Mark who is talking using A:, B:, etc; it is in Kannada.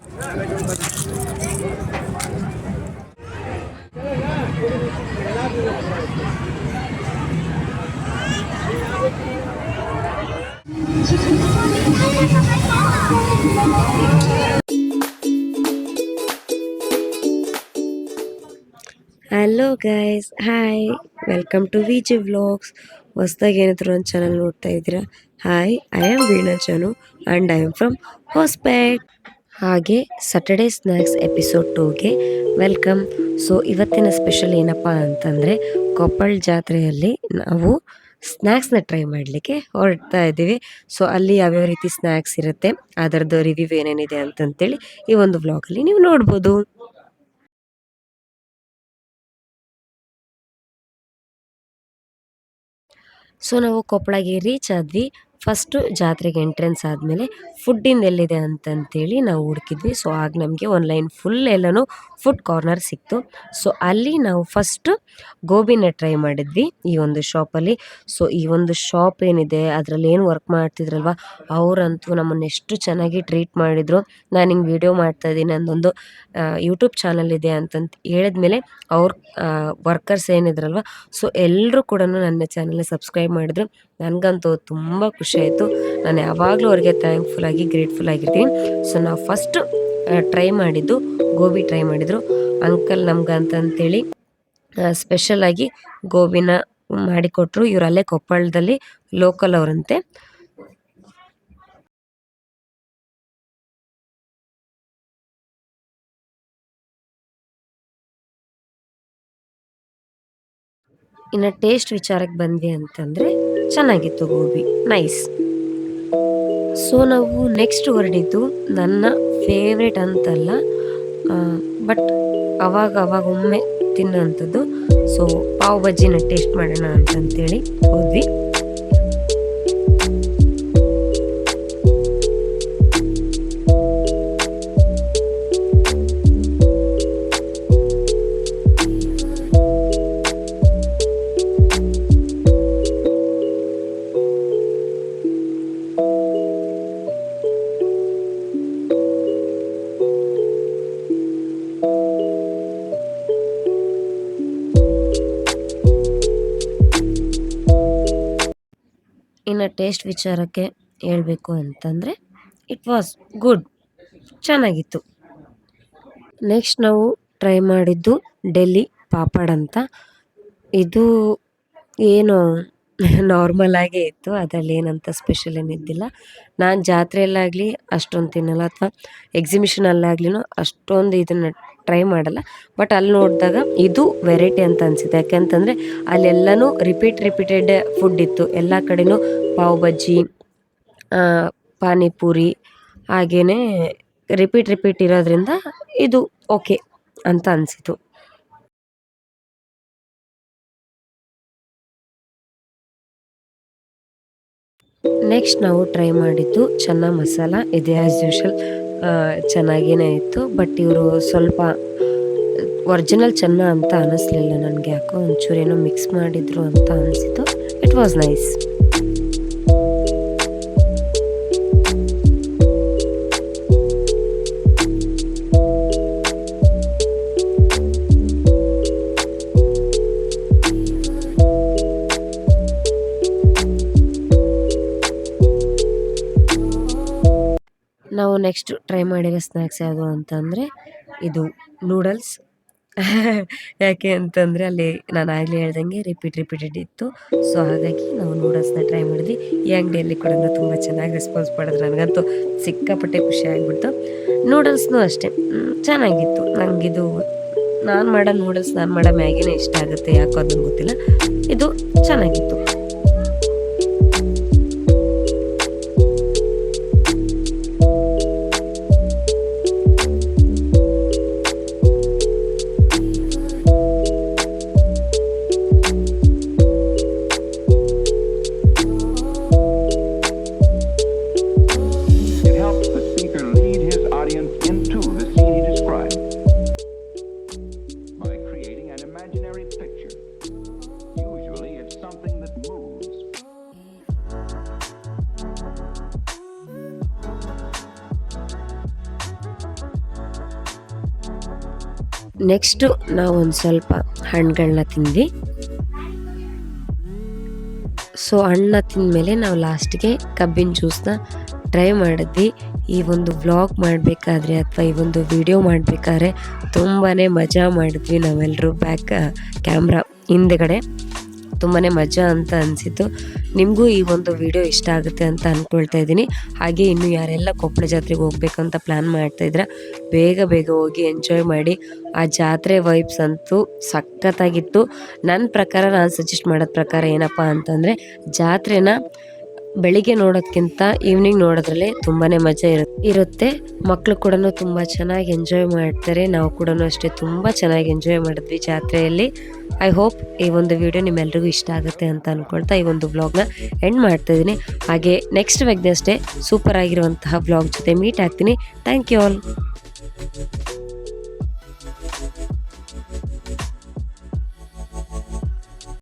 A: Hello guys, hi, welcome to V G vlogs. ಹೊಸ್ದಾಗಿ ಏನಾದರೂ ಒಂದು ಚಾನಲ್ ನೋಡ್ತಾ ಇದ್ದೀರಾ? Hi, I am Veena Chanu and I am from Hospet. ಹಾಗೆ ಸ್ಯಾಟರ್ಡೇ ಸ್ನ್ಯಾಕ್ಸ್ ಎಪಿಸೋಡ್ 2ಗೆ ವೆಲ್ಕಮ್. ಸೊ ಇವತ್ತಿನ ಸ್ಪೆಷಲ್ ಏನಪ್ಪ ಅಂತಂದರೆ, ಕೊಪ್ಪಳ ಜಾತ್ರೆಯಲ್ಲಿ ನಾವು ಸ್ನ್ಯಾಕ್ಸ್ನ ಟ್ರೈ ಮಾಡಲಿಕ್ಕೆ ಹೊರಡ್ತಾ ಇದ್ದೀವಿ. ಸೊ ಅಲ್ಲಿ ಯಾವ್ಯಾವ ರೀತಿ ಸ್ನ್ಯಾಕ್ಸ್ ಇರುತ್ತೆ, ಅದರದ್ದು ರಿವ್ಯೂ ಏನೇನಿದೆ ಅಂತಂತೇಳಿ ಈ ಒಂದು ವ್ಲಾಗಲ್ಲಿ ನೀವು ನೋಡ್ಬೋದು. ಸೊ ನಾವು ಕೊಪ್ಪಳಗೆ ರೀಚ್ ಆದ್ವಿ. ಫಸ್ಟು ಜಾತ್ರೆಗೆ ಎಂಟ್ರೆನ್ಸ್ ಆದಮೇಲೆ ಫುಡ್ಡಿಂದ ಎಲ್ಲಿದೆ ಅಂತಂತೇಳಿ ನಾವು ಹುಡುಕಿದ್ವಿ. ಸೊ ಆಗ ನಮಗೆ ಆನ್ಲೈನ್ ಫುಲ್ ಎಲ್ಲನೂ ಫುಡ್ ಕಾರ್ನರ್ ಸಿಕ್ತು. ಸೊ ಅಲ್ಲಿ ನಾವು ಫಸ್ಟು ಗೋಬಿನ ಟ್ರೈ ಮಾಡಿದ್ವಿ ಈ ಒಂದು ಶಾಪಲ್ಲಿ. ಸೊ ಈ ಒಂದು ಶಾಪ್ ಏನಿದೆ ಅದರಲ್ಲಿ ಏನು ವರ್ಕ್ ಮಾಡ್ತಿದ್ರಲ್ವ, ಅವರಂತೂ ನಮ್ಮನ್ನು ಎಷ್ಟು ಚೆನ್ನಾಗಿ ಟ್ರೀಟ್ ಮಾಡಿದರು. ನಾನು ಹಿಂಗೆ ವಿಡಿಯೋ ಮಾಡ್ತಾಯಿದ್ದೀನಿ, ನನ್ನದೊಂದು ಯೂಟ್ಯೂಬ್ ಚಾನಲ್ ಇದೆ ಅಂತಂತ ಹೇಳಿದ್ಮೇಲೆ ಅವ್ರ ವರ್ಕರ್ಸ್ ಏನಿದ್ರಲ್ವ, ಸೊ ಎಲ್ಲರೂ ಕೂಡ ನನ್ನ ಚಾನಲ್ನ ಸಬ್ಸ್ಕ್ರೈಬ್ ಮಾಡಿದ್ರು. ನನಗಂತೂ ತುಂಬ ಖುಷಿಯಾಯಿತು. ನಾನು ಯಾವಾಗಲೂ ಅವ್ರಿಗೆ ಥ್ಯಾಂಕ್ಫುಲ್ಲಾಗಿ ಗ್ರೇಟ್ಫುಲ್ ಆಗಿರ್ತೀನಿ. ಸೊ ನಾವು ಫಸ್ಟು ಟ್ರೈ ಮಾಡಿದ್ದು ಗೋಬಿ ಟ್ರೈ ಮಾಡಿದರು ಅಂಕಲ್ ನಮ್ಗಂತಂತೇಳಿ ಸ್ಪೆಷಲಾಗಿ ಗೋಬಿನ ಮಾಡಿಕೊಟ್ರು. ಇವರು ಅಲ್ಲೇ ಕೊಪ್ಪಳದಲ್ಲಿ ಲೋಕಲ್ ಅವರಂತೆ. ಇನ್ನು ಟೇಸ್ಟ್ ವಿಚಾರಕ್ಕೆ ಬಂದ್ವಿ ಅಂತಂದರೆ ಚೆನ್ನಾಗಿತ್ತು ಗೋಬಿ, ನೈಸ್. ಸೊ ನಾವು ನೆಕ್ಸ್ಟ್ ಹೊರಡಿದ್ದು ನನ್ನ ಫೇವ್ರೇಟ್ ಅಂತಲ್ಲ, ಬಟ್ ಅವಾಗ ಒಮ್ಮೆ ತಿನ್ನೋಂಥದ್ದು. ಸೊ ಪಾವ್ ಬಜ್ಜಿನ ಟೇಸ್ಟ್ ಮಾಡೋಣ ಅಂತಂತೇಳಿ ಹೋದ್ವಿ. ಇನ್ನು ಟೇಸ್ಟ್ ವಿಚಾರಕ್ಕೆ ಹೇಳಬೇಕು ಅಂತಂದರೆ ಇಟ್ ವಾಸ್ ಗುಡ್, ಚೆನ್ನಾಗಿತ್ತು. ನೆಕ್ಸ್ಟ್ ನಾವು ಟ್ರೈ ಮಾಡಿದ್ದು ಡೆಲ್ಲಿ ಪಾಪಡ್ ಅಂತ. ಇದು ಏನು ನಾರ್ಮಲ್ ಆಗೇ ಇತ್ತು, ಅದರಲ್ಲಿ ಏನಂತ ಸ್ಪೆಷಲ್ ಏನಿದ್ದಿಲ್ಲ. ನಾನು ಜಾತ್ರೆಯಲ್ಲಾಗಲಿ ಅಷ್ಟೊಂದು ತಿನ್ನಲ್ಲ, ಅಥವಾ ಎಕ್ಸಿಬಿಷನಲ್ಲಾಗ್ಲಿನೂ ಅಷ್ಟೊಂದು ಇದನ್ನು ಟ್ರೈ ಮಾಡಲ್ಲ. ಬಟ್ ಅಲ್ಲಿ ನೋಡಿದಾಗ ಇದು ವೆರೈಟಿ ಅಂತ ಅನಿಸಿದೆ. ಯಾಕೆಂತಂದರೆ ಅಲ್ಲೆಲ್ಲನೂ ರಿಪೀಟೆಡ್ ಫುಡ್ ಇತ್ತು. ಎಲ್ಲ ಕಡೆನೂ ಪಾವ್ ಬಜ್ಜಿ, ಪಾನಿಪುರಿ, ಹಾಗೆಯೇ ರಿಪೀಟ್ ಇರೋದ್ರಿಂದ ಇದು ಓಕೆ ಅಂತ ಅನಿಸಿತು. ನೆಕ್ಸ್ಟ್ ನಾವು ಟ್ರೈ ಮಾಡಿದ್ದು ಚೆನ್ನ ಮಸಾಲ. ಇದು ಆ್ಯಸ್ ಯೂಶಲ್ ಚೆನ್ನಾಗೇ ಇತ್ತು, ಬಟ್ ಇವರು ಸ್ವಲ್ಪ ಒರಿಜಿನಲ್ ಚೆನ್ನ ಅಂತ ಅನ್ನಿಸ್ಲಿಲ್ಲ ನನಗೆ. ಯಾಕೋ ಒಂಚೂರೇನೋ ಮಿಕ್ಸ್ ಮಾಡಿದ್ರು ಅಂತ ಅನಿಸಿತು. It was nice. ನಾವು ನೆಕ್ಸ್ಟ್ ಟ್ರೈ ಮಾಡಿರೋ ಸ್ನ್ಯಾಕ್ಸ್ ಯಾವುದು ಅಂತಂದರೆ ಇದು ನೂಡಲ್ಸ್. ಯಾಕೆ ಅಂತಂದರೆ ಅಲ್ಲಿ ನಾನು ಆಗಲೇ ಹೇಳ್ದಂಗೆ ರಿಪೀಟೆಡ್ ಇತ್ತು. ಸೊ ಹಾಗಾಗಿ ನಾವು ನೂಡಲ್ಸ್ನ ಟ್ರೈ ಮಾಡಿದ್ವಿ. ಈ ಅಂಗಡಿಯಲ್ಲಿ ಕೂಡ ತುಂಬ ಚೆನ್ನಾಗಿ ರೆಸ್ಪಾನ್ಸ್ ಮಾಡಿದ್ರು. ನನಗಂತೂ ಸಿಕ್ಕಾಪಟ್ಟೆ ಖುಷಿ ಆಗಿಬಿಡ್ತು. ನೂಡಲ್ಸ್ನೂ ಅಷ್ಟೇ ಚೆನ್ನಾಗಿತ್ತು. ನನಗಿದು ನಾನು ಮಾಡೋ ನೂಡಲ್ಸ್, ನಾನು ಮಾಡೋ ಮ್ಯಾಗಿನೇ ಇಷ್ಟ ಆಗುತ್ತೆ, ಯಾಕೋ ಅದನ್ನು ಗೊತ್ತಿಲ್ಲ. ಇದು ಚೆನ್ನಾಗಿತ್ತು.
B: By creating an imaginary picture. Usually it's something that
A: next ನಾವು ಒಂದು ಸ್ವಲ್ಪ ಹಣ್ಣುಗಳನ್ನ ತಿಂದ್ವಿ. ಸೊ ಹಣ್ಣನ್ನ ತಿಂದಮೇಲೆ ನಾವು ಲಾಸ್ಟಿಗೆ ಕಬ್ಬಿನ ಜ್ಯೂಸನ್ನ ಟ್ರೈ ಮಾಡಿದ್ವಿ. ಈ ಒಂದು ವ್ಲಾಗ್ ಮಾಡಬೇಕಾದ್ರೆ ಅಥವಾ ಈ ಒಂದು ವಿಡಿಯೋ ಮಾಡಬೇಕಾದ್ರೆ ತುಂಬಾ ಮಜಾ ಮಾಡಿದ್ವಿ ನಾವೆಲ್ಲರೂ ಕ್ಯಾಮ್ರಾ ಹಿಂದ್ಗಡೆ. ತುಂಬಾ ಮಜಾ ಅಂತ ಅನಿಸಿತು. ನಿಮಗೂ ಈ ಒಂದು ವಿಡಿಯೋ ಇಷ್ಟ ಆಗುತ್ತೆ ಅಂತ ಅಂದ್ಕೊಳ್ತಾ ಇದ್ದೀನಿ. ಹಾಗೆ ಇನ್ನು ಯಾರೆಲ್ಲ ಕೊಪ್ಪಳ ಜಾತ್ರೆಗೆ ಹೋಗ್ಬೇಕಂತ ಪ್ಲ್ಯಾನ್ ಮಾಡ್ತಾಯಿದ್ರೆ ಬೇಗ ಬೇಗ ಹೋಗಿ ಎಂಜಾಯ್ ಮಾಡಿ. ಆ ಜಾತ್ರೆ ವೈಬ್ಸ್ ಅಂತೂ ಸಖತ್ತಾಗಿತ್ತು. ನನ್ನ ಪ್ರಕಾರ ನಾನು ಸಜೆಸ್ಟ್ ಮಾಡೋದ ಪ್ರಕಾರ ಏನಪ್ಪ ಅಂತಂದರೆ, ಜಾತ್ರೆನ ಬೆಳಿಗ್ಗೆ ನೋಡೋದಕ್ಕಿಂತ ಈವ್ನಿಂಗ್ ನೋಡೋದ್ರಲ್ಲೇ ತುಂಬಾ ಮಜಾ ಇರುತ್ತೆ. ಮಕ್ಕಳು ಕೂಡ ತುಂಬ ಚೆನ್ನಾಗಿ ಎಂಜಾಯ್ ಮಾಡ್ತಾರೆ. ನಾವು ಕೂಡ ಅಷ್ಟೇ ತುಂಬ ಚೆನ್ನಾಗಿ ಎಂಜಾಯ್ ಮಾಡಿದ್ವಿ ಜಾತ್ರೆಯಲ್ಲಿ. ಐ ಹೋಪ್ ಈ ಒಂದು ವಿಡಿಯೋ ನಿಮ್ಮೆಲ್ರಿಗೂ ಇಷ್ಟ ಆಗುತ್ತೆ ಅಂತ ಅಂದ್ಕೊಳ್ತಾ ಈ ಒಂದು ವ್ಲಾಗ್ನ ಎಂಡ್ ಮಾಡ್ತಾಯಿದ್ದೀನಿ. ಹಾಗೆ ನೆಕ್ಸ್ಟ್ ವೆಗ್ನೆಸ್ಡೇ ಸೂಪರ್ ಆಗಿರುವಂತಹ ವ್ಲಾಗ್ ಜೊತೆ ಮೀಟ್ ಆಗ್ತೀನಿ. Thank you all.